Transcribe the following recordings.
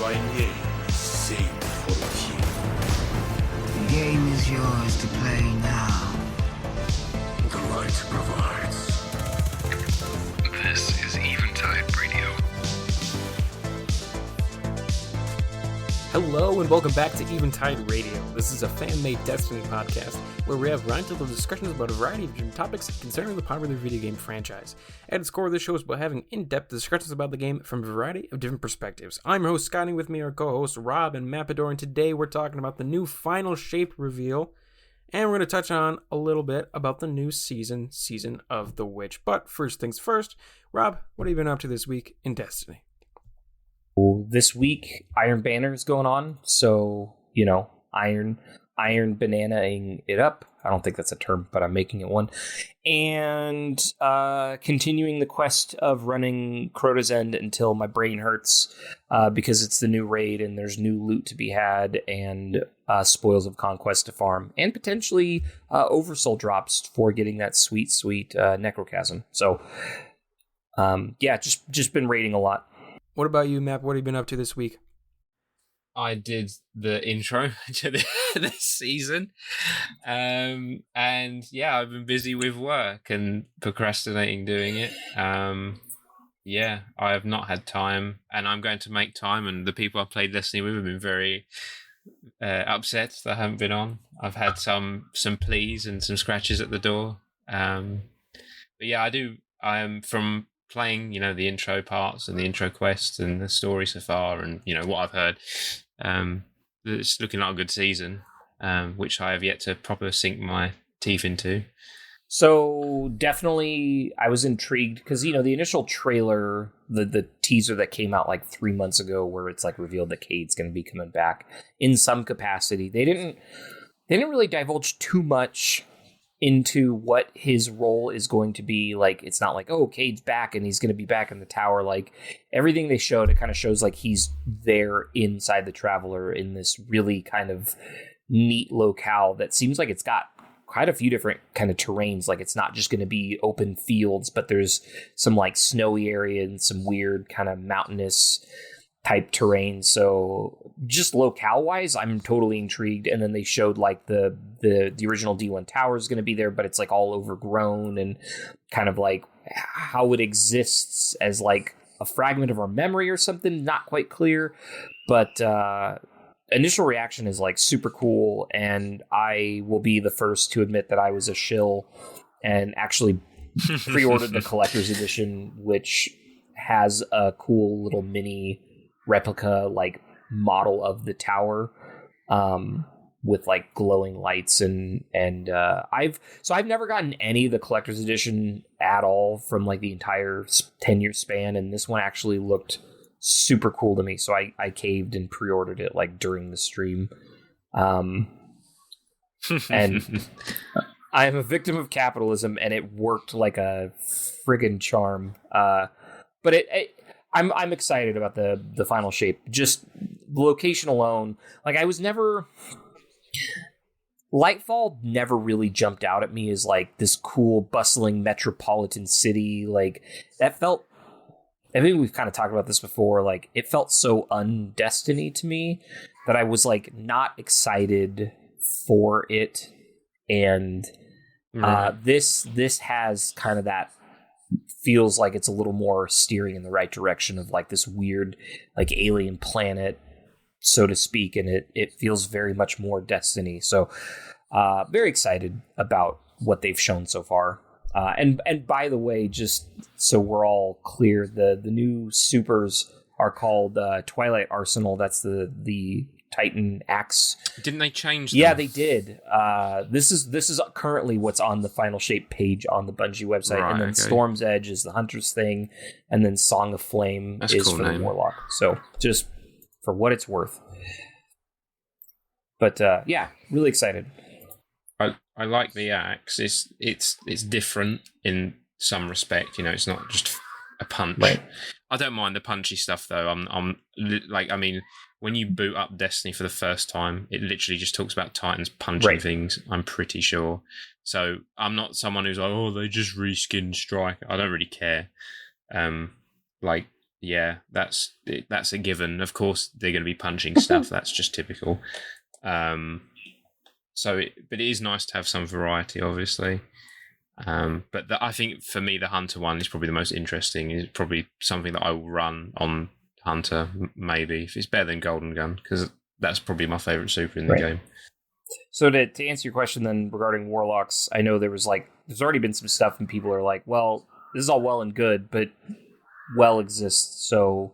unifying game saved for the few. The game is yours to play now. The light provides. This is Eventide Radio. Hello and welcome back to Eventide Radio. This is a fan-made Destiny podcast where we have roundtable discussions about a variety of different topics concerning the popular video game franchise. At its core, this show is about having in-depth discussions about the game from a variety of different perspectives. I'm your host, Scotty, with me are co-hosts Rob and Mapador, and today we're talking about the new final shape reveal, and we're going to touch on a little bit about the new season of The Witch. But first things first, Rob, what have you been up to this week in Destiny? This week, Iron Banner is going on, so, Iron bananaing it up. I don't think that's a term, but I'm making it one. And continuing the quest of running Crota's End until my brain hurts, because it's the new raid and there's new loot to be had and spoils of conquest to farm, and potentially oversoul drops for getting that sweet necrochasm. So, just been raiding a lot. What about you, Map? What have you been up to this week? I did the intro to this season. And I've been busy with work and procrastinating doing it. I have not had time, and I'm going to make time, and the people I've played Destiny with have been very upset that I haven't been on. I've had some pleas and some scratches at the door. I am from playing, the intro parts and the intro quests and the story so far, and what I've heard. It's looking like a good season, which I have yet to proper sink my teeth into. So definitely, I was intrigued because the initial trailer, the teaser that came out like 3 months ago, where it's like revealed that Cade's going to be coming back in some capacity. They didn't really divulge too much into what his role is going to be. Like, it's not like, oh, Cade's back and he's going to be back in the tower. Like, everything they showed, it kind of shows like he's there inside the Traveler in this really kind of neat locale that seems like it's got quite a few different kind of terrains. Like, it's not just going to be open fields, but there's some like snowy area and some weird kind of mountainous type terrain. So just locale wise, I'm totally intrigued. And then they showed like the original D1 tower is going to be there, but it's like all overgrown and kind of like how it exists as like a fragment of our memory or something. Not quite clear, but initial reaction is like super cool. And I will be the first to admit that I was a shill and actually pre-ordered the collector's edition, which has a cool little mini replica like model of the tower, with like glowing lights and I've never gotten any of the collector's edition at all from like the entire 10-year span, and this one actually looked super cool to me, so I caved and pre-ordered it like during the stream. And I am a victim of capitalism, and it worked like a friggin' charm. But I'm excited about the final shape. Just the location alone. Like, I was never... Lightfall never really jumped out at me as like this cool, bustling metropolitan city. Like, that felt... I think we've kind of talked about this before. Like, it felt so un-Destiny to me that I was like not excited for it. And this has kind of that... feels like it's a little more steering in the right direction of like this weird like alien planet, so to speak, and it feels very much more Destiny. So very excited about what they've shown so far. And by the way, just so we're all clear, the new supers are called Twilight Arsenal. That's the Titan axe. Didn't they change them? Yeah, they did. This is currently what's on the final shape page on the Bungie website, right, and then Storm's Edge is the Hunter's thing, and then Song of Flame is cool for the Warlock. So just for what it's worth. But really excited. I like the axe. It's different in some respect. It's not just a punch. Right. I don't mind the punchy stuff though. When you boot up Destiny for the first time, it literally just talks about Titans punching things, I'm pretty sure. So I'm not someone who's like, oh, they just reskinned Strike. I don't really care. yeah, that's a given. Of course, they're going to be punching stuff. That's just typical. But it is nice to have some variety, obviously. But I think for me, the Hunter one is probably the most interesting. It's probably something that I will run on Hunter, maybe, if it's better than Golden Gun, because that's probably my favorite super in the game. So to answer your question then regarding Warlocks, I know there's already been some stuff and people are like, well, this is all well and good, but well exists, so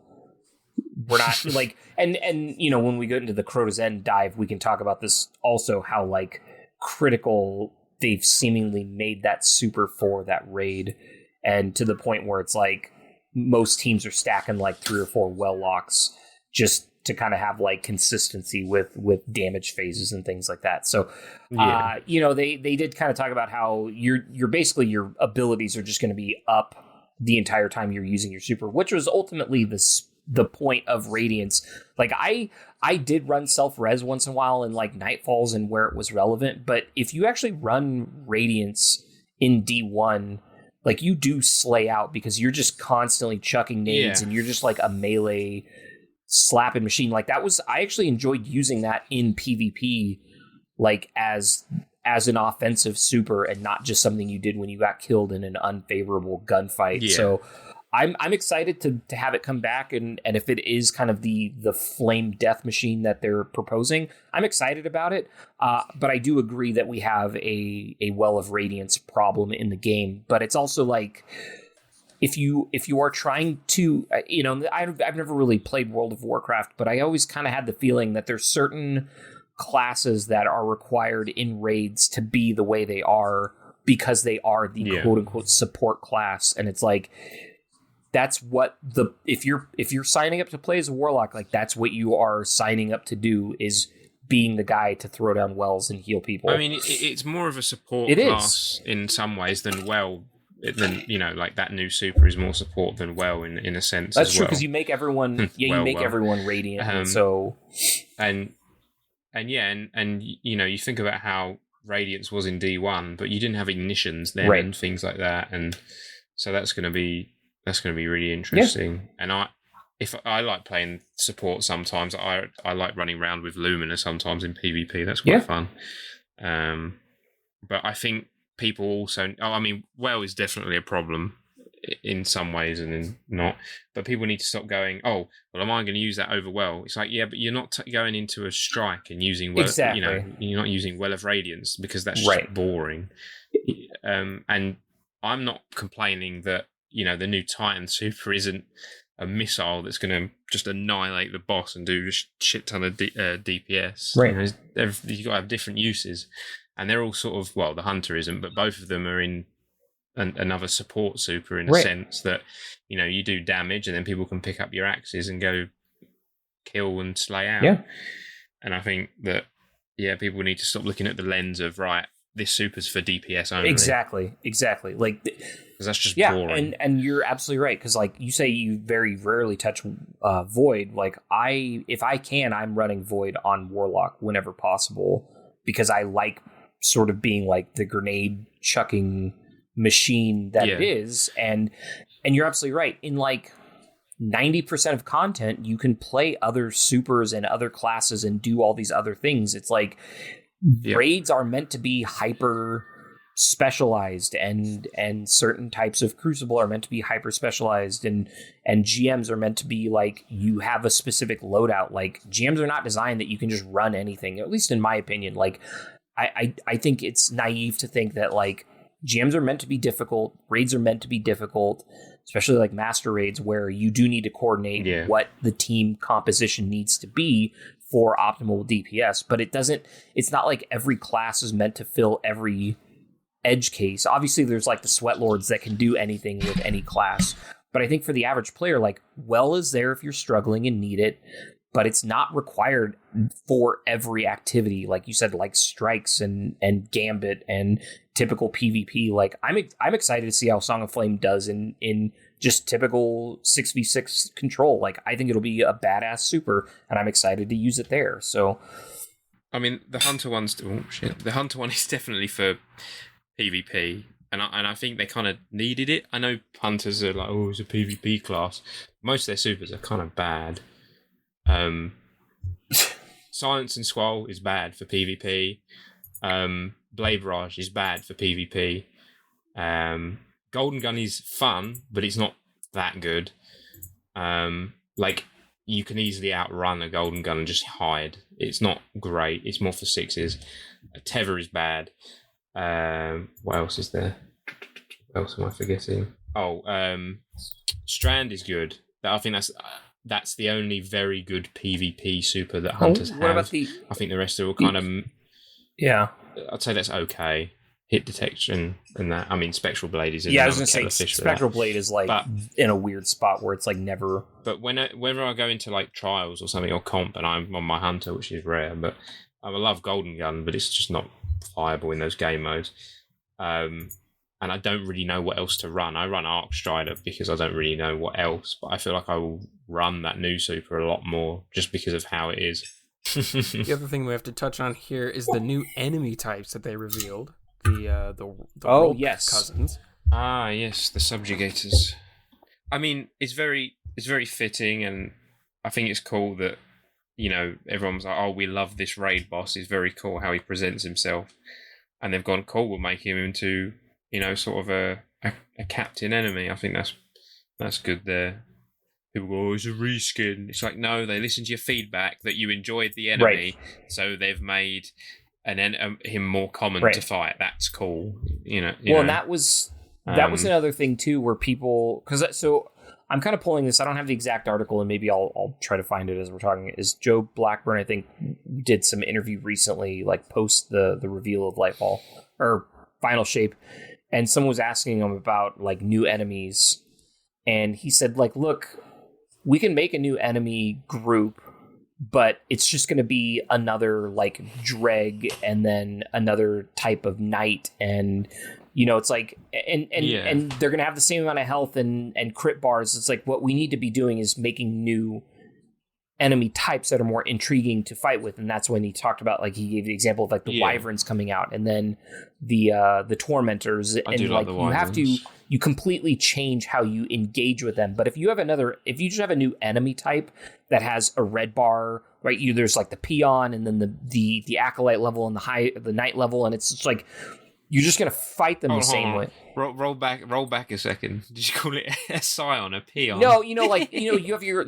we're not like, and when we go into the Crota's End dive, we can talk about this also, how like critical they've seemingly made that super for that raid, and to the point where it's like most teams are stacking like 3 or 4 well locks just to kind of have like consistency with damage phases and things like that. So, they did kind of talk about how you're basically, your abilities are just going to be up the entire time you're using your super, which was ultimately the point of Radiance. Like I did run self-res once in a while in like Nightfalls and where it was relevant, but if you actually run Radiance in D1, like you do slay out because you're just constantly chucking nades and you're just like a melee slapping machine. Like I actually enjoyed using that in PvP, like as an offensive super and not just something you did when you got killed in an unfavorable gunfight. Yeah. So I'm excited to have it come back, and if it is kind of the flame death machine that they're proposing, I'm excited about it. But I do agree that we have a Well of Radiance problem in the game. But it's also like, if you are trying to, I've never really played World of Warcraft, but I always kind of had the feeling that there's certain classes that are required in raids to be the way they are because they are the quote unquote support class. And it's like, that's what if you're signing up to play as a warlock, like that's what you are signing up to do, is being the guy to throw down wells and heal people. I mean, it's more of a support class in some ways than like that new super is more support than well in a sense. That's as true, well. because you make everyone everyone radiant. And you think about how Radiance was in D1, but you didn't have ignitions then and things like that, and so that's going to be really interesting. And I like playing support sometimes. I like running around with Lumina sometimes in PvP. That's quite fun. But I think people also, well is definitely a problem in some ways and in not. But people need to stop going, oh, well, am I going to use that over well? It's like, yeah, but you're not going into a strike and using well. Exactly. You're not using Well of Radiance because that's just boring. And I'm not complaining that the new Titan super isn't a missile that's going to just annihilate the boss and do a shit ton of DPS. Right. You've got to have different uses. And they're all sort of, well, the Hunter isn't, but both of them are in another support super in a sense that, you do damage and then people can pick up your axes and go kill and slay out. Yeah. And I think that, people need to stop looking at the lens of, right, this super's for DPS only. Exactly. Like, because that's just boring. And you're absolutely right. Because like you say, you very rarely touch Void. Like if I can, I'm running Void on Warlock whenever possible, because I like sort of being like the grenade chucking machine that it is. And you're absolutely right. In like 90% of content, you can play other supers and other classes and do all these other things. It's like raids are meant to be hyper specialized, and certain types of Crucible are meant to be hyper specialized, and GMs are meant to be like, you have a specific loadout. Like GMs are not designed that you can just run anything, at least in my opinion. Like I think it's naive to think that like GMs are meant to be difficult, raids are meant to be difficult, especially like master raids where you do need to coordinate what the team composition needs to be for optimal DPS. But it's not like every class is meant to fill every edge case. Obviously there's like the sweat lords that can do anything with any class, but I think for the average player, like well is there if you're struggling and need it, but it's not required for every activity, like you said, like strikes and gambit and typical PvP. Like I'm excited to see how Song of Flame does in just typical 6v6 control. Like I think it'll be a badass super, and I'm excited to use it there. So I mean, the Hunter one is definitely for PvP. and I think they kind of needed it. I know hunters are like, oh, it's a PvP class. Most of their supers are kind of bad. Silence and Squall is bad for PvP. Blade Barrage is bad for PvP. Golden Gun is fun, but it's not that good. Like, you can easily outrun a Golden Gun and just hide. It's not great. It's more for sixes. Tether is bad. What else is there? What else am I forgetting? Oh, Strand is good. I think that's the only very good PvP super that hunters have. What about I think the rest are all kind of... Yeah. I'd say that's okay. Hit detection and that. I mean, Spectral Blade is in. Yeah, I was going to say Spectral Blade is like in a weird spot where it's like never. But whenever I go into like trials or something or comp and I'm on my hunter, which is rare, but I love Golden Gun, but it's just not viable in those game modes. And I don't really know what else to run. I run Arc Strider because I don't really know what else, but I feel like I will run that new super a lot more just because of how it is. The other thing we have to touch on here is the new enemy types that they revealed. The Rogue cousins. Ah, yes, the subjugators. I mean, it's very fitting, and I think it's cool that, you know, everyone's like, oh, we love this raid boss. It's very cool how he presents himself, and they've gone, cool, we'll make him into, you know, sort of a captain enemy. I think that's good there. People go, oh, it's a reskin. It's like, no, they listened to your feedback that you enjoyed the enemy, so they've made him more common to fight. That's cool, you know. And that was another thing too, where people, so I'm kind of pulling this. I don't have the exact article, and maybe I'll try to find it as we're talking. Is Joe Blackburn, I think, did some interview recently, like post the reveal of Lightfall or Final Shape, and someone was asking him about like new enemies, and he said, like, look, we can make a new enemy group, but it's just going to be another like Dreg and then another type of knight, and you know, it's like and they're going to have the same amount of health and crit bars. It's like what we need to be doing is making new enemy types that are more intriguing to fight with, and that's when he talked about, like, he gave the example of like the wyverns coming out, and then the tormentors, and like you completely change how you engage with them. But if you just have a new enemy type that has a red bar, right? There's like the peon, and then the acolyte level and the knight level, and it's just like you're just gonna fight them the same way. Roll back a second. Did you call it a scion, a peon? No, you have your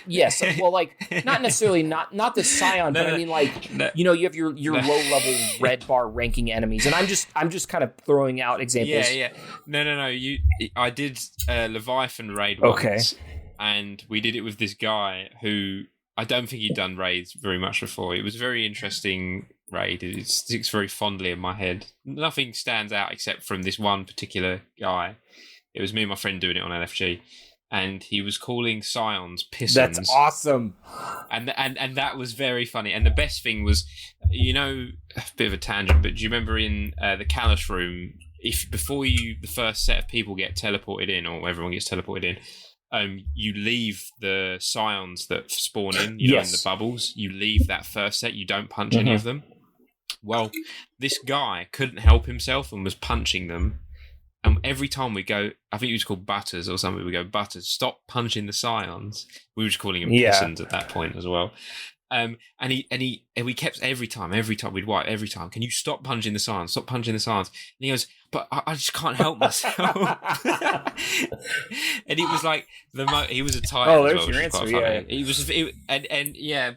yes. Well, like not necessarily not the scion, but I mean, like, you have your low level red bar ranking enemies, and I'm just kind of throwing out examples. Yeah. No. I did Leviathan raid once, and we did it with this guy who I don't think he'd done raids very much before. It was a very interesting raid. It sticks very fondly in my head. Nothing stands out except from this one particular guy. It was me and my friend doing it on LFG, and he was calling scions pissons. That's awesome. And that was very funny. And the best thing was, a bit of a tangent, but do you remember in the Callus room, before the first set of people get teleported in, or everyone gets teleported in, you leave the scions that spawn in, in the bubbles. You leave that first set. You don't punch any of them. Well, this guy couldn't help himself and was punching them. And every time we go, I think he was called Butters or something, we go, Butters, stop punching the scions. We were just calling him pissons at that point as well. And we kept every time we'd wipe, can you stop punching the scions? Stop punching the scions. And he goes, but I just can't help myself. And it was like he was a titan. Oh, there's your answer.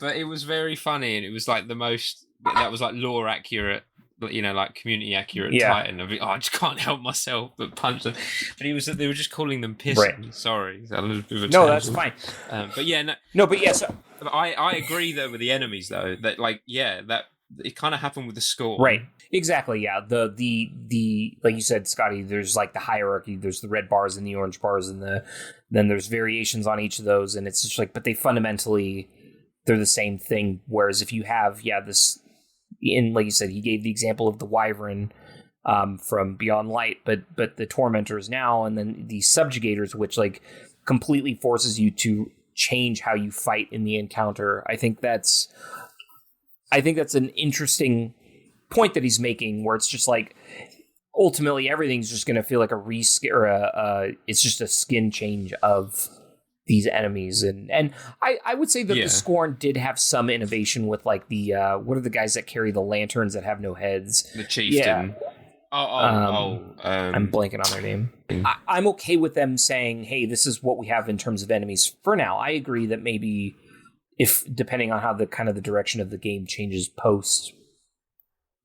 But it was very funny, and it was like that was like lore accurate, like community accurate titan. I just can't help myself but punch them. But they were just calling them pissons. Right. Sorry, that was a bit of a no, that's fine. So I agree though with the enemies though, that that it kind of happened with the score. Right. Exactly. Yeah. The like you said, Scotty, there's like the hierarchy. There's the red bars and the orange bars, and then there's variations on each of those, and it's just like, but they fundamentally, they're the same thing. Whereas if you have this, like you said, he gave the example of the wyvern from Beyond Light, but the tormentors now, and then the subjugators, which like completely forces you to change how you fight in the encounter. I think that's an interesting point that he's making, where it's just like, ultimately everything's just going to feel like a reskin or it's just a skin change of these enemies. And I would say that the Scorn did have some innovation with like the what are the guys that carry the lanterns that have no heads? The chieftain. Yeah. I'm blanking on their name. I'm okay with them saying, hey, this is what we have in terms of enemies for now. I agree that maybe if depending on how the kind of the direction of the game changes post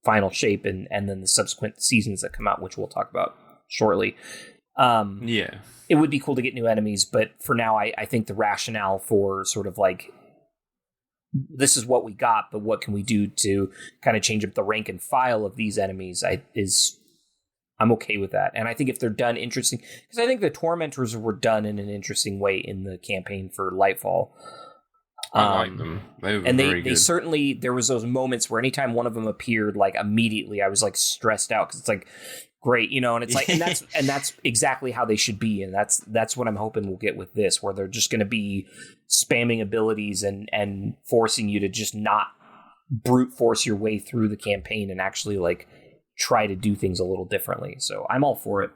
final shape and then the subsequent seasons that come out, which we'll talk about shortly. It would be cool to get new enemies, but for now, I think the rationale for sort of like, this is what we got, but what can we do to kind of change up the rank and file of these enemies I'm okay with that. And I think if they're done interesting, because I think the Tormentors were done in an interesting way in the campaign for Lightfall. I like them. They were very good. They certainly, there was those moments where anytime one of them appeared, like immediately I was like stressed out because it's like, great, and it's like, and that's exactly how they should be. And that's what I'm hoping we'll get with this, where they're just going to be spamming abilities and forcing you to just not brute force your way through the campaign and actually like try to do things a little differently. So I'm all for it.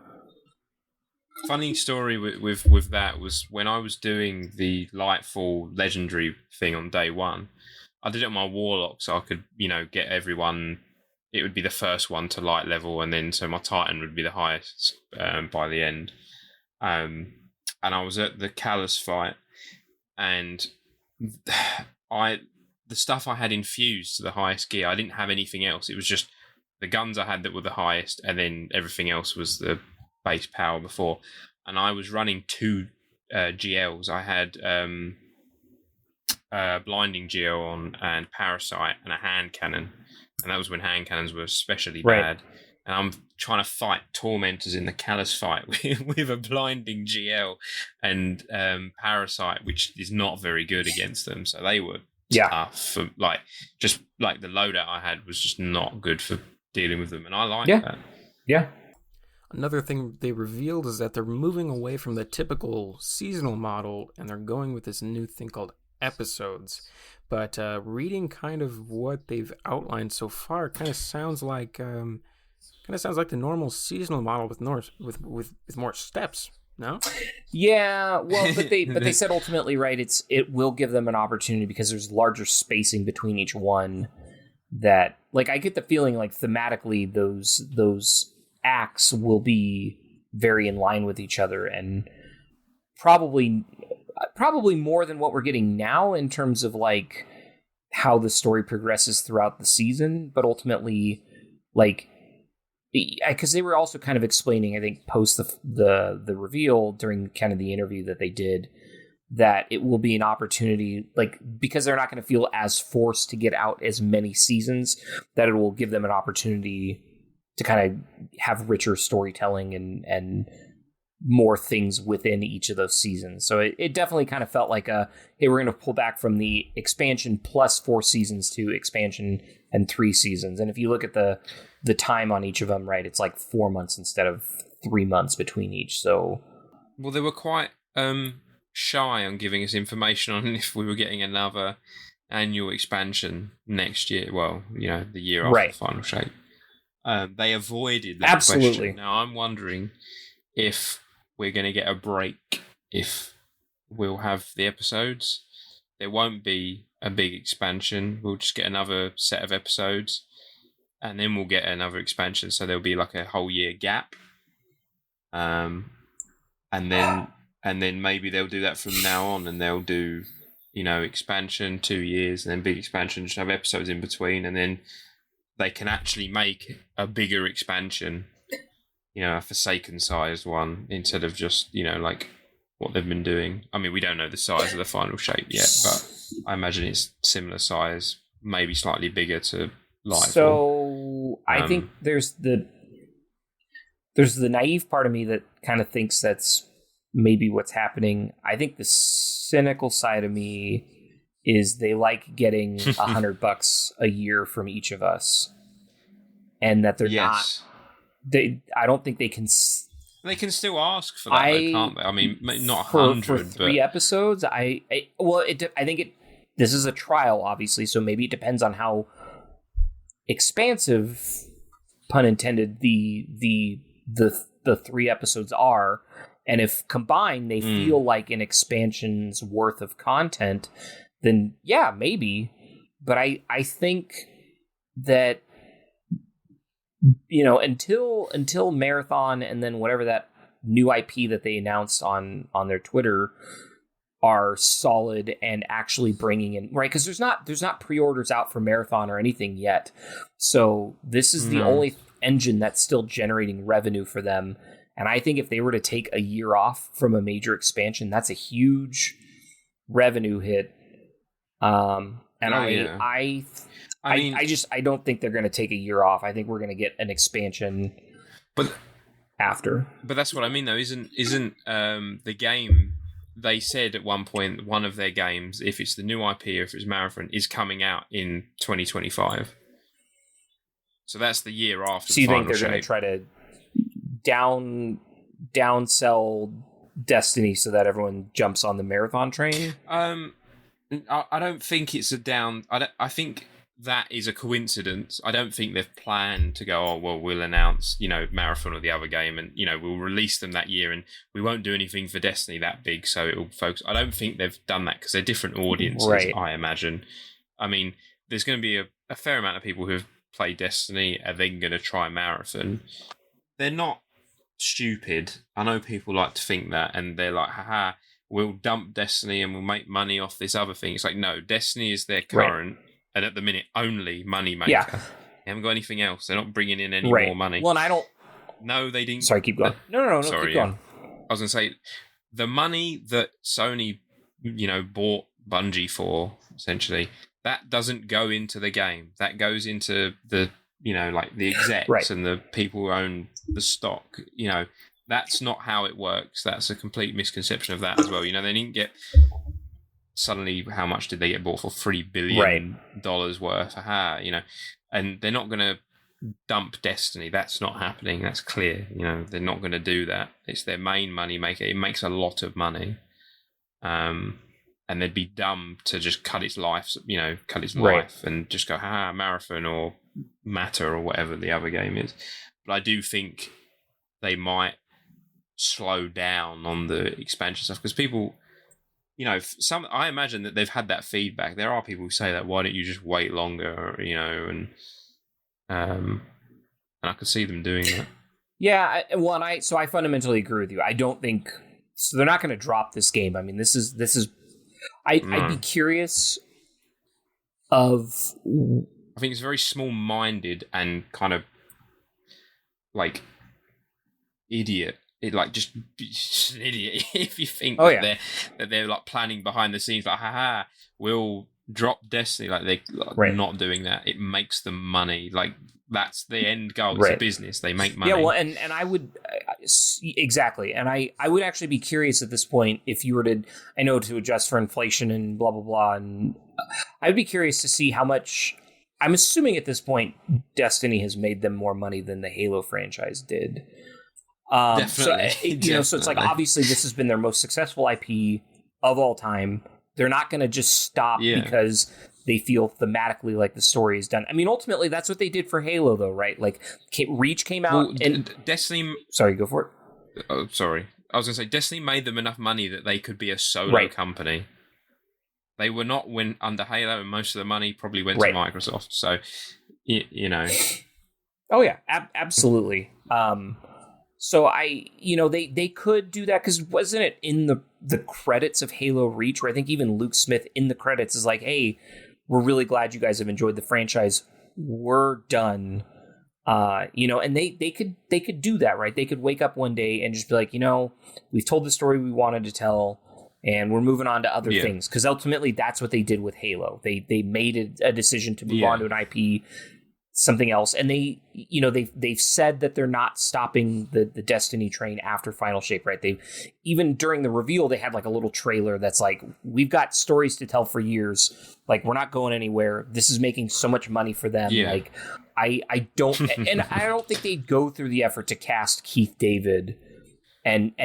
Funny story with that was when I was doing the Lightfall legendary thing on day one, I did it on my warlock so I could, get everyone. It would be the first one to light level, and then so my Titan would be the highest by the end. And I was at the Callus fight, and the stuff I had infused to the highest gear, I didn't have anything else. It was just the guns I had that were the highest, and then everything else was the base power before. And I was running 2 GLs. I had blinding GL on and parasite and a hand cannon. And that was when hand cannons were especially bad. And I'm trying to fight Tormentors in the Callus fight with a blinding GL and Parasite, which is not very good against them. So they were tough. For, just like the loadout I had was just not good for dealing with them. And I like that. Yeah. Another thing they revealed is that they're moving away from the typical seasonal model, and they're going with this new thing called episodes. But reading kind of what they've outlined so far, kind of sounds like the normal seasonal model with more steps. No. Yeah, well, but they said ultimately, right? It will give them an opportunity because there's larger spacing between each one. That like I get the feeling like thematically those acts will be very in line with each other and probably more than what we're getting now in terms of like how the story progresses throughout the season, but ultimately like because they were also kind of explaining, I think post the reveal during kind of the interview that they did, that it will be an opportunity, like because they're not going to feel as forced to get out as many seasons, that it will give them an opportunity to kind of have richer storytelling and more things within each of those seasons. So it definitely kind of felt like hey, we're going to pull back from the expansion plus 4 seasons to expansion and 3 seasons. And if you look at the time on each of them, right, it's like 4 months instead of 3 months between each. So, well, they were quite shy on giving us information on if we were getting another annual expansion next year. Well, the year after the final shape. They avoided that question. Now I'm wondering if we're going to get a break, if we'll have the episodes. There won't be a big expansion. We'll just get another set of episodes, and then we'll get another expansion. So there'll be like a whole year gap. And then maybe they'll do that from now on, and they'll do, expansion 2 years, and then big expansion, just have episodes in between, and then they can actually make a bigger expansion, a Forsaken-sized one, instead of just, like what they've been doing. I mean, we don't know the size of the final shape yet, but I imagine it's similar size, maybe slightly bigger to Lightfall. So I think there's the naive part of me that kind of thinks that's maybe what's happening. I think the cynical side of me is they like getting $100 a year from each of us, and that they're not. I don't think they can. They can still ask for that, though, can't they? I mean, not 100 for 3 episodes. I think this is a trial, obviously, so maybe it depends on how expansive pun intended, the 3 episodes are, and if combined they feel like an expansion's worth of content, then yeah, maybe. But I think that, you know, until Marathon and then whatever that new IP that they announced on their Twitter are solid and actually bringing in, right? Because there's not pre-orders out for Marathon or anything yet. So this is the only engine that's still generating revenue for them. And I think if they were to take a year off from a major expansion, that's a huge revenue hit. I don't think they're going to take a year off. I think we're going to get an expansion, but after. But that's what I mean, though. Isn't the game? They said at one point one of their games, if it's the new IP or if it's Marathon, is coming out in 2025. So that's the year after. So you think they're going to try to downsell Destiny so that everyone jumps on the Marathon train? I don't think it's a down. I think that is a coincidence. I don't think they've planned to go, oh, well, we'll announce, you know, Marathon or the other game and, you know, we'll release them that year and we won't do anything for Destiny that big, so it'll focus. I don't think they've done that because they're different audiences, right. I imagine. I mean, there's going to be a fair amount of people who've played Destiny are then going to try Marathon. They're not stupid. I know people like to think that, and they're like, haha, we'll dump Destiny and we'll make money off this other thing. It's like, no, Destiny is their current, and at the minute, only money maker. Yeah. They haven't got anything else. They're not bringing in any more money. Well, and I don't... No, they didn't... Sorry, keep going. No, Sorry, keep going. I was going to say, the money that Sony, you know, bought Bungie for, essentially, that doesn't go into the game. That goes into the, you know, like the execs and the people who own the stock. You know, that's not how it works. That's a complete misconception of that as well. You know, they didn't get... Suddenly, how much did they get bought for? $3 billion worth? Aha, you know, and they're not going to dump Destiny. That's not happening. That's clear. You know, they're not going to do that. It's their main money maker. It makes a lot of money, and they'd be dumb to just cut its life. You know, cut its life and just go, Marathon or Matter or whatever the other game is. But I do think they might slow down on the expansion stuff because people. You know, I imagine that they've had that feedback. There are people who say that, why don't you just wait longer, you know, and I could see them doing that. Yeah, so I fundamentally agree with you. I don't think so. They're not going to drop this game. I mean, this is. I'd be curious of. I think it's very small-minded and kind of like idiot. It like just an idiot if you think that they're like planning behind the scenes, like we'll drop Destiny. Like they're not doing that. It makes them money. Like that's the end goal. It's a business. They make money. Yeah, well, and I would exactly, and I would actually be curious at this point if you were to, I know, to adjust for inflation and blah blah blah, and I'd be curious to see how much. I'm assuming at this point Destiny has made them more money than the Halo franchise did. Definitely. So it's like, obviously this has been their most successful IP of all time. They're not going to just stop because they feel thematically like the story is done. I mean, ultimately that's what they did for Halo though, right? Like Reach came out and Destiny. Sorry, go for it. Oh, sorry. I was going to say Destiny made them enough money that they could be a solo company. They were not under Halo, and most of the money probably went to Microsoft. So, you know. Oh yeah, absolutely. So they could do that because wasn't it in the credits of Halo Reach where I think even Luke Smith in the credits is like, hey, we're really glad you guys have enjoyed the franchise. We're done. And they could do that, right? They could wake up one day and just be like, we've told the story we wanted to tell and we're moving on to other things. Because ultimately that's what they did with Halo. They made a decision to move on to an IP, something else, and they've said that they're not stopping the Destiny train after Final Shape, right? They even during the reveal they had like a little trailer that's like, we've got stories to tell for years, like we're not going anywhere, this is making so much money for them. Like I don't and I don't think they'd go through the effort to cast Keith David and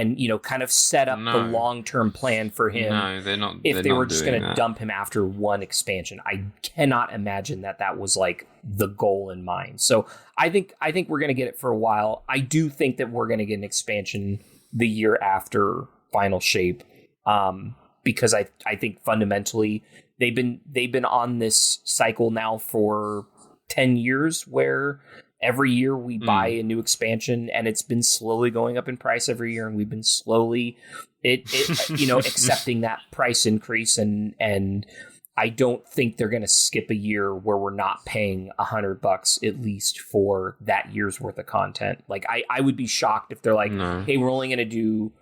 kind of set up the long-term plan for him. No, they're not. If they were just going to dump him after one expansion, I cannot imagine that was like the goal in mind. So I think we're going to get it for a while. I do think that we're going to get an expansion the year after Final Shape, because I think fundamentally they've been on this cycle now for 10 years where every year we buy a new expansion, and it's been slowly going up in price every year, and we've been slowly accepting that price increase, and I don't think they're going to skip a year where we're not paying $100 at least for that year's worth of content. Like I would be shocked if they're like, hey, we're only going to do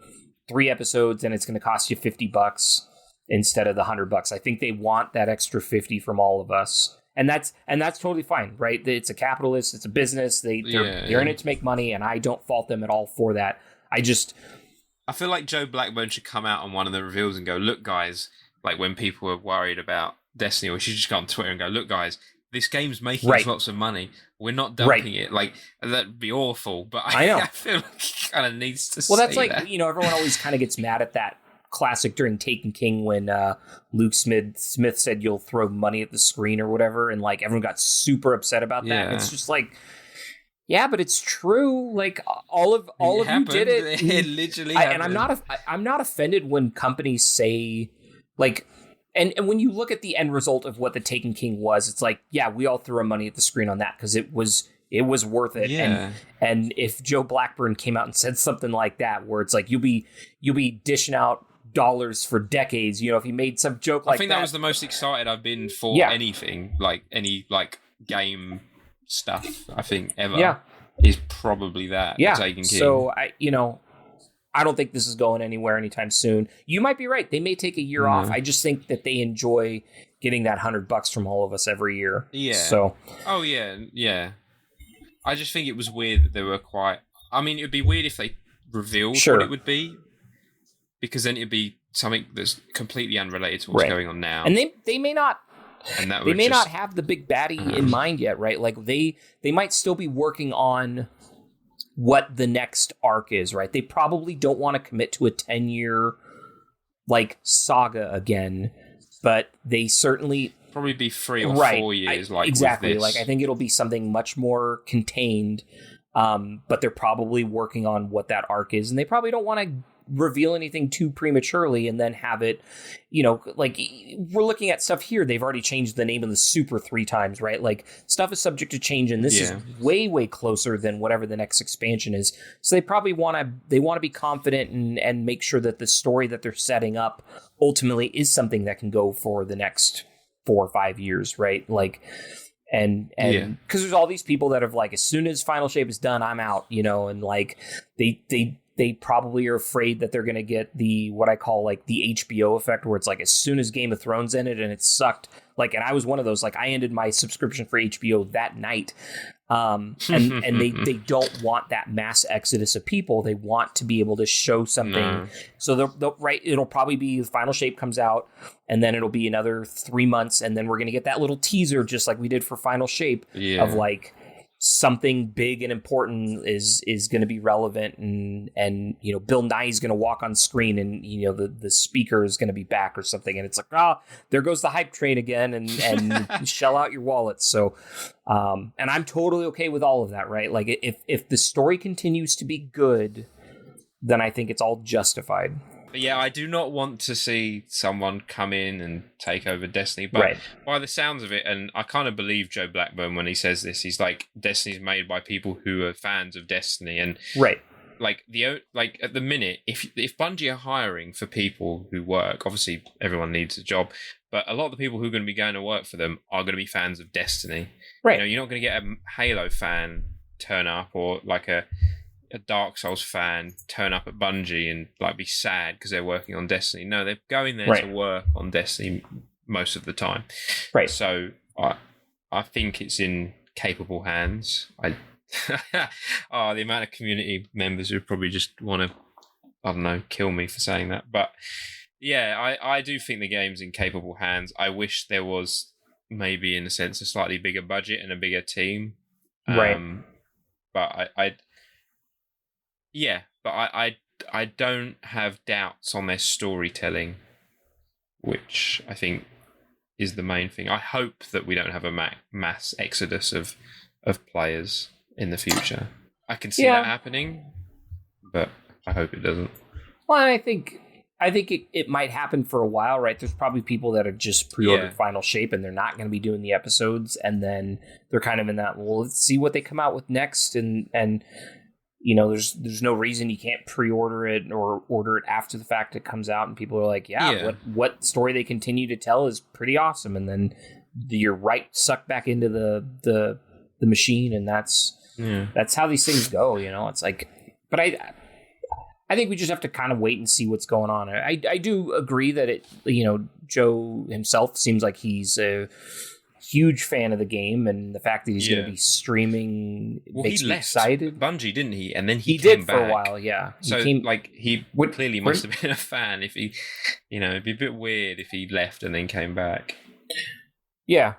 3 episodes and it's going to cost you $50 instead of the $100. I think they want that extra 50 from all of us. And that's totally fine, right? It's a capitalist, it's a business. They're in it to make money, and I don't fault them at all for that. I feel like Joe Blackburn should come out on one of the reveals and go, look, guys, like when people are worried about Destiny, we should just go on Twitter and go, look, guys, this game's making us lots of money. We're not dumping it. Like, that'd be awful. But I know. I feel like he kind of needs to say that. Well, that's like, everyone always kind of gets mad at that classic during Taken King when Luke Smith said you'll throw money at the screen or whatever, and like everyone got super upset about that. Yeah. It's just like, yeah, but it's true. Like all of you did it. It literally happened. And I'm not offended when companies say like, and when you look at the end result of what the Taken King was, it's like, yeah, we all threw our money at the screen on that because it was worth it. Yeah. And if Joe Blackburn came out and said something like that, where it's like you'll be dishing out dollars for decades, if he made some joke like that. I think that was the most excited I've been for anything, like any like game stuff, I think, ever. Yeah. Is probably that. Yeah. Taken King. So I don't think this is going anywhere anytime soon. You might be right. They may take a year off. I just think that they enjoy getting that $100 from all of us every year. Yeah. So. Oh yeah, yeah. I just think it was weird that they were quite. I mean, it would be weird if they revealed what it would be, because then it'd be something that's completely unrelated to what's going on now. And they may not. And that they may not have the big baddie in mind yet, right? Like they might still be working on what the next arc is, right? They probably don't want to commit to a 10-year like saga again, but they certainly probably be 3 or 4 years. Exactly. With this. Like I think it'll be something much more contained. But they're probably working on what that arc is, and they probably don't want to reveal anything too prematurely and then have it, like we're looking at stuff here. They've already changed the name of the Super 3 times, right? Like stuff is subject to change, and this is way, way closer than whatever the next expansion is. So they probably want to be confident and make sure that the story that they're setting up ultimately is something that can go for the next 4 or 5 years, right? Like, and because there's all these people that have like, as soon as Final Shape is done, I'm out, and like they probably are afraid that they're going to get the, what I call like the HBO effect, where it's like, as soon as Game of Thrones ended and it sucked, like, and I was one of those, like I ended my subscription for HBO that night. And they don't want that mass exodus of people. They want to be able to show something. No. So they'll it'll probably be Final Shape comes out, and then it'll be another 3 months. And then we're going to get that little teaser, just like we did for Final Shape, of like, something big and important is going to be relevant, and Bill Nye's going to walk on screen, and the speaker is going to be back or something, and it's like, there goes the hype train again, and shell out your wallets. So and I'm totally okay with all of that, right? Like if the story continues to be good, then I think it's all justified. Yeah, I do not want to see someone come in and take over Destiny, but by the sounds of it, and I kind of believe Joe Blackburn when he says this, he's like, Destiny's made by people who are fans of Destiny, and like at the minute, if Bungie are hiring for people who work, obviously everyone needs a job, but a lot of the people who are going to be going to work for them are going to be fans of Destiny. Right. You're not going to get a Halo fan turn up, or like a Dark Souls fan turn up at Bungie and like be sad because they're working on Destiny. No, they're going there to work on Destiny most of the time. Right. So I think it's in capable hands. The amount of community members who probably just want to, I don't know, kill me for saying that. But yeah, I do think the game's in capable hands. I wish there was maybe, in a sense, a slightly bigger budget and a bigger team. But don't have doubts on their storytelling, which I think is the main thing. I hope that we don't have a mass exodus of players in the future. I can see that happening, but I hope it doesn't. Well, I think it might happen for a while, right? There's probably people that have just pre-ordered Final Shape and they're not going to be doing the episodes, and then they're kind of in that, well, let's see what they come out with next, and you know, there's no reason you can't pre-order it or order it after the fact it comes out, and people are like, what story they continue to tell is pretty awesome, and then you're sucked back into the machine, and that's how these things go, you know. It's like, but I think we just have to kind of wait and see what's going on. I do agree that it, you know, Joe himself seems like he's a huge fan of the game, and the fact that he's going to be streaming makes me excited. Bungie, didn't he? And then he came did back for a while, yeah. He clearly must have been a fan. If he, you know, it'd be a bit weird if he left and then came back. Yeah.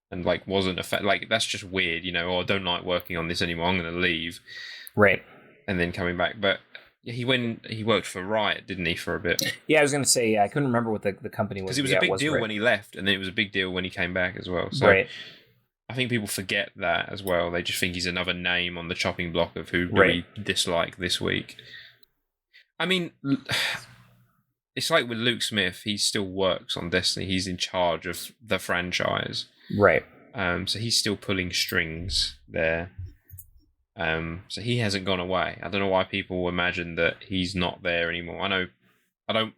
And like wasn't a fan. Like, that's just weird, you know. Or I don't like working on this anymore. I'm going to leave. Right. And then coming back, but he worked for Riot, didn't he, for a bit? Yeah, I was going to say, I couldn't remember what the company was. Because it was a big deal when he left, and then it was a big deal when he came back as well. So I think people forget that as well. They just think he's another name on the chopping block of who do we dislike this week. I mean, it's like with Luke Smith, he still works on Destiny. He's in charge of the franchise. Right. So he's still pulling strings there. So he hasn't gone away. I don't know why people imagine that he's not there anymore. I'm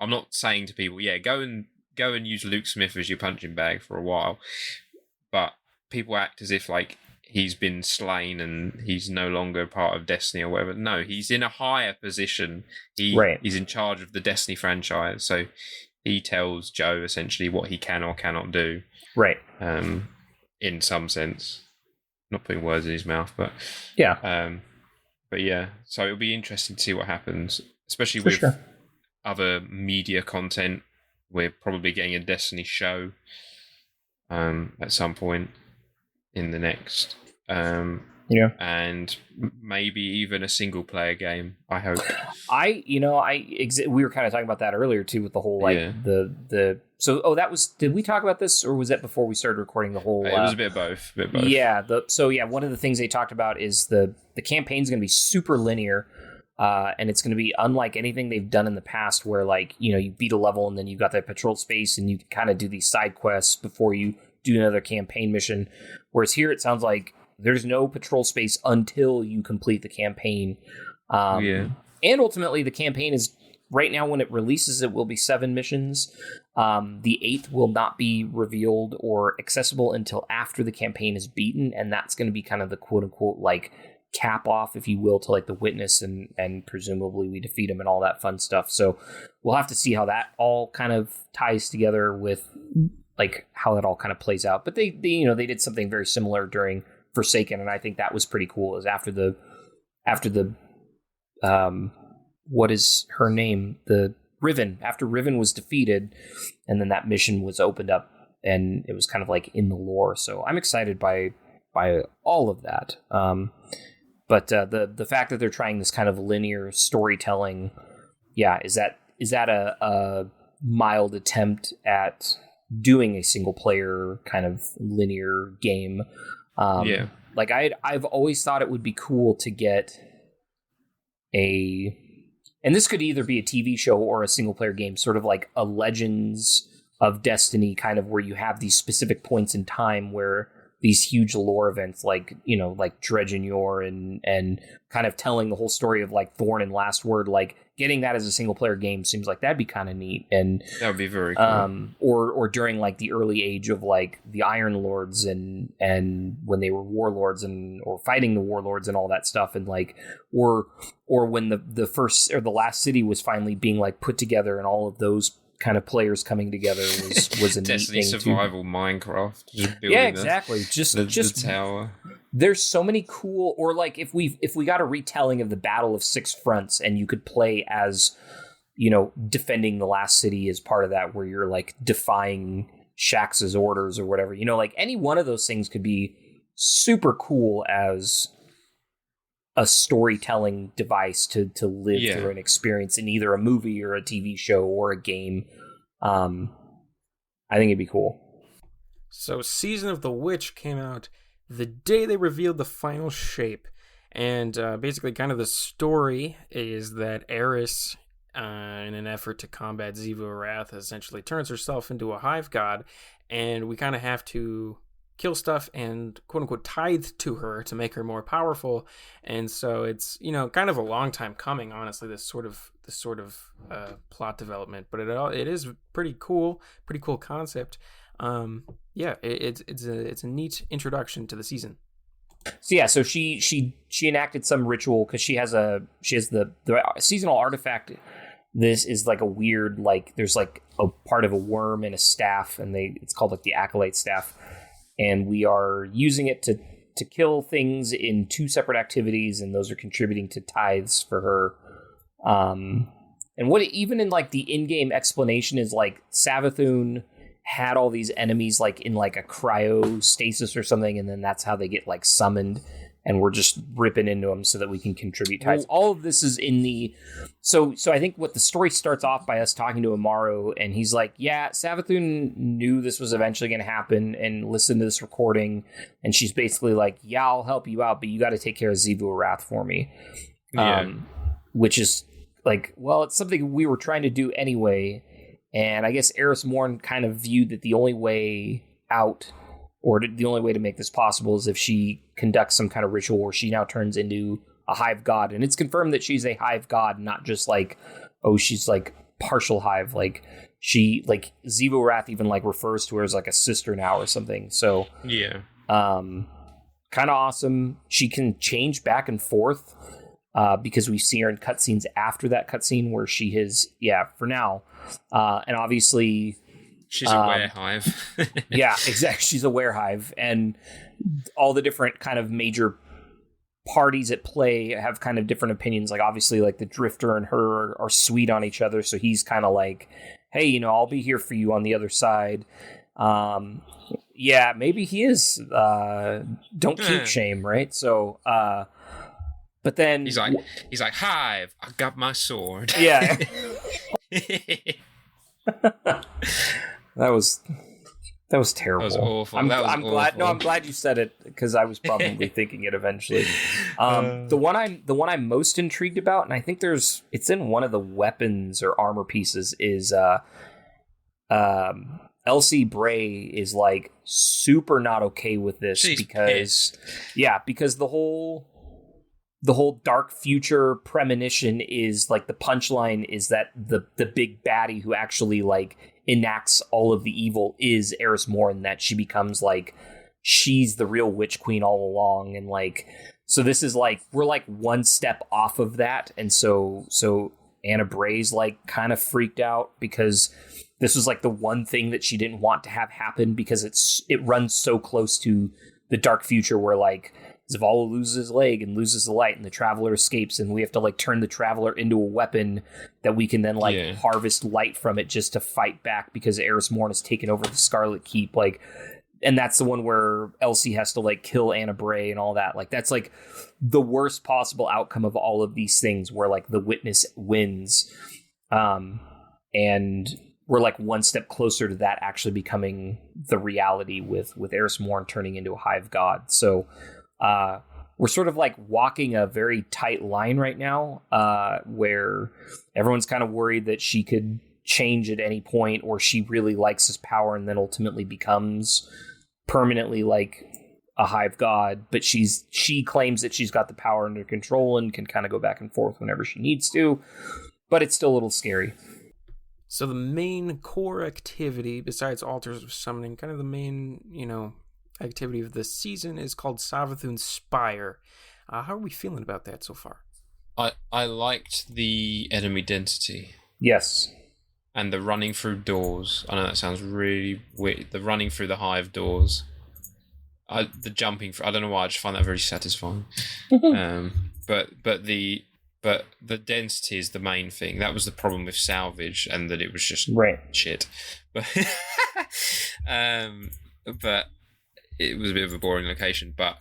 not saying to people, go and use Luke Smith as your punching bag for a while, but people act as if like he's been slain and he's no longer part of Destiny or whatever. No, he's in a higher position. He's in charge of the Destiny franchise, so he tells Joe essentially what he can or cannot do. Right. In some sense. Not putting words in his mouth, but but yeah. So it'll be interesting to see what happens, especially with other media content. We're probably getting a Destiny show at some point in the next, and maybe even a single player game. I hope. We were kind of talking about that earlier too, with the whole the. So, did we talk about this, or was that before we started recording the whole? It was a bit of both. Yeah. One of the things they talked about is the campaign's going to be super linear, and it's going to be unlike anything they've done in the past, where like, you know, you beat a level and then you got that patrol space and you kind of do these side quests before you do another campaign mission. Whereas here, it sounds like there's no patrol space until you complete the campaign. And ultimately, the campaign is. Right now, when it releases, it will be 7 missions. The 8th will not be revealed or accessible until after the campaign is beaten, and that's going to be kind of the quote-unquote, like, cap-off, if you will, to, like, the witness, and presumably we defeat him and all that fun stuff. So we'll have to see how that all kind of ties together with, like, how that all kind of plays out. But they did something very similar during Forsaken, and I think that was pretty cool, is after the what is her name? The Riven. After Riven was defeated, and then that mission was opened up, and it was kind of like in the lore. So I'm excited by all of that. But the fact that they're trying this kind of linear storytelling, is that a mild attempt at doing a single player kind of linear game? Like I've always thought it would be cool to get and this could either be a TV show or a single player game, sort of like a Legends of Destiny kind of, where you have these specific points in time where these huge lore events, like, you know, like Dredge and Yor and kind of telling the whole story of like Thorn and Last Word, like getting that as a single player game seems like that'd be kind of neat. And that would be very cool. Or during like the early age of like the Iron Lords and when they were warlords or fighting the warlords and all that stuff, and like or when the first or the last city was finally being like put together, and all of those kind of players coming together was a Destiny neat thing survival too. Minecraft. Exactly. Just the tower. There's so many cool, or like if we got a retelling of the Battle of Six Fronts, and you could play as, you know, defending the last city as part of that, where you're like defying Shax's orders or whatever, you know, like any one of those things could be super cool as a storytelling device to live through an experience in either a movie or a TV show or a game. I think it'd be cool. So Season of the Witch came out the day they revealed the final shape. And basically kind of the story is that Eris, in an effort to combat Xivu Arath, essentially turns herself into a hive god. And we kind of have to kill stuff and quote-unquote tithe to her to make her more powerful. And so it's, kind of a long time coming, honestly, this sort of plot development. But it is pretty cool concept. It's a neat introduction to the season. So she enacted some ritual because she has the seasonal artifact. This is like a weird, like there's like a part of a worm and a staff, and it's called like the Acolyte staff, and we are using it to kill things in 2 separate activities, and those are contributing to tithes for her. And what even in like the in-game explanation is like Savathun had all these enemies like in like a cryo stasis or something, and then that's how they get like summoned, and we're just ripping into them so that we can contribute tithes. All of this is in the so I think what the story starts off by us talking to Amaru, and he's like, yeah, Savathun knew this was eventually going to happen and listened to this recording, and she's basically like, yeah, I'll help you out, but you got to take care of Xivu Arath for me. Which is like, well, it's something we were trying to do anyway. And I guess Eris Morn kind of viewed that the only way out, or the only way to make this possible, is if she conducts some kind of ritual where she now turns into a hive god. And it's confirmed that she's a hive god, not just like, oh, she's like partial hive. Like she, like Xivu Arath even like refers to her as like a sister now or something. So yeah, kind of awesome. She can change back and forth because we see her in cutscenes after that cutscene where she is, for now. And obviously she's a werehive. Yeah, exactly. She's a werehive, and all the different kind of major parties at play have kind of different opinions. Like obviously like the Drifter and her are sweet on each other. So he's kind of like, hey, I'll be here for you on the other side. Yeah, maybe he is. Don't keep shame. Right. So, but then he's like, hive, I got my sword. Yeah. That was terrible. That was awful. I'm awful. glad. No, I'm glad you said it because I was probably thinking it eventually. The one I'm most intrigued about, and I think it's in one of the weapons or armor pieces, is Elsie Bray is like super not okay with this. She's because pissed. Because the whole dark future premonition is like the punchline is that the big baddie who actually like enacts all of the evil is Eris Morn, that she becomes like she's the real witch queen all along, and like so this is like we're like one step off of that, and so Anna Bray's like kind of freaked out because this was like the one thing that she didn't want to have happen because it runs so close to the dark future where like Zavala loses his leg and loses the light, and the Traveler escapes, and we have to like turn the Traveler into a weapon that we can then like harvest light from it just to fight back because Eris Morn has taken over the Scarlet Keep. Like, and that's the one where Elsie has to like kill Anna Bray and all that. Like, that's like the worst possible outcome of all of these things where like the Witness wins. And we're like one step closer to that actually becoming the reality with Eris Morn turning into a hive god. So, we're sort of like walking a very tight line right now, where everyone's kind of worried that she could change at any point, or she really likes his power and then ultimately becomes permanently like a hive god. But she claims that she's got the power under control and can kind of go back and forth whenever she needs to, but it's still a little scary. So the main core activity, besides Altars of Summoning, kind of the main, activity of this season is called Savathun's Spire. How are we feeling about that so far? I liked the enemy density. Yes. And the running through doors. I know that sounds really weird. The running through the hive doors. The jumping. I don't know why. I just find that very satisfying. But the density is the main thing. That was the problem with Salvage, and that it was just shit. But but it was a bit of a boring location. But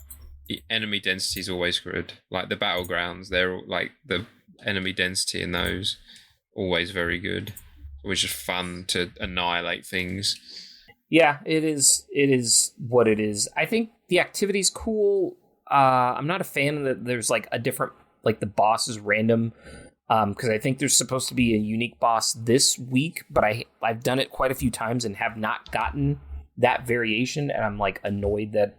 enemy density is always good. Like the battlegrounds, they're like the enemy density in those always very good. It was just fun to annihilate things. Yeah, it is. It is what it is. I think the activity's cool. I'm not a fan that there's like a different, like the boss is random. Because I think there's supposed to be a unique boss this week, but I've done it quite a few times and have not gotten that variation, and I'm like annoyed that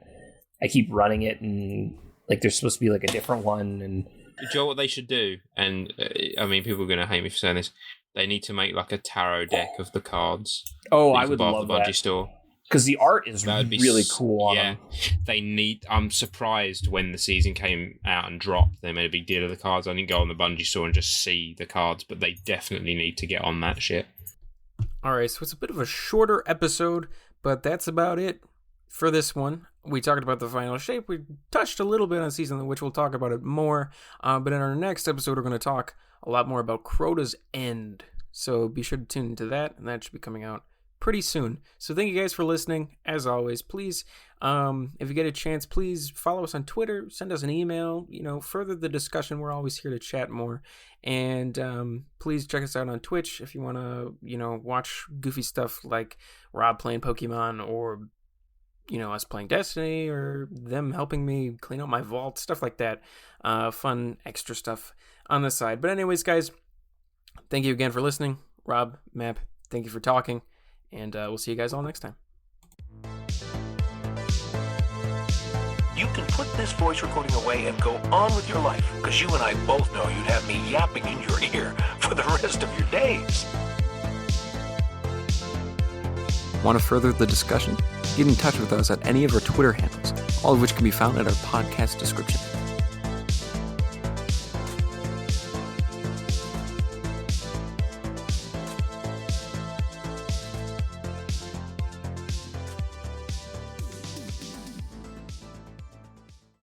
I keep running it and like there's supposed to be like a different one. And Do you know what they should do? And I mean, people are going to hate me for saying this. They need to make like a tarot deck of the cards. Oh, I would love the Bungie that. Store. Because the art is That would be really cool on them. They need. I'm surprised when the season came out and dropped. They made a big deal of the cards. I didn't go on the Bungie Store and just see the cards, but they definitely need to get on that shit. All right, so it's a bit of a shorter episode, but that's about it for this one. We talked about the final shape. We touched a little bit on season, which we'll talk about it more. But in our next episode, we're going to talk a lot more about Crota's End. So be sure to tune into that, and that should be coming out pretty soon. So thank you guys for listening. As always, please, if you get a chance, please follow us on Twitter, send us an email, further the discussion. We're always here to chat more. And please check us out on Twitch if you want to, watch goofy stuff like Rob playing Pokemon, or us playing Destiny, or them helping me clean out my vault, stuff like that. Fun extra stuff on the side. But anyways, guys, thank you again for listening. Rob, Map, thank you for talking. And we'll see you guys all next time. You can put this voice recording away and go on with your life, because you and I both know you'd have me yapping in your ear for the rest of your days. Want to further the discussion? Get in touch with us at any of our Twitter handles, all of which can be found at our podcast description.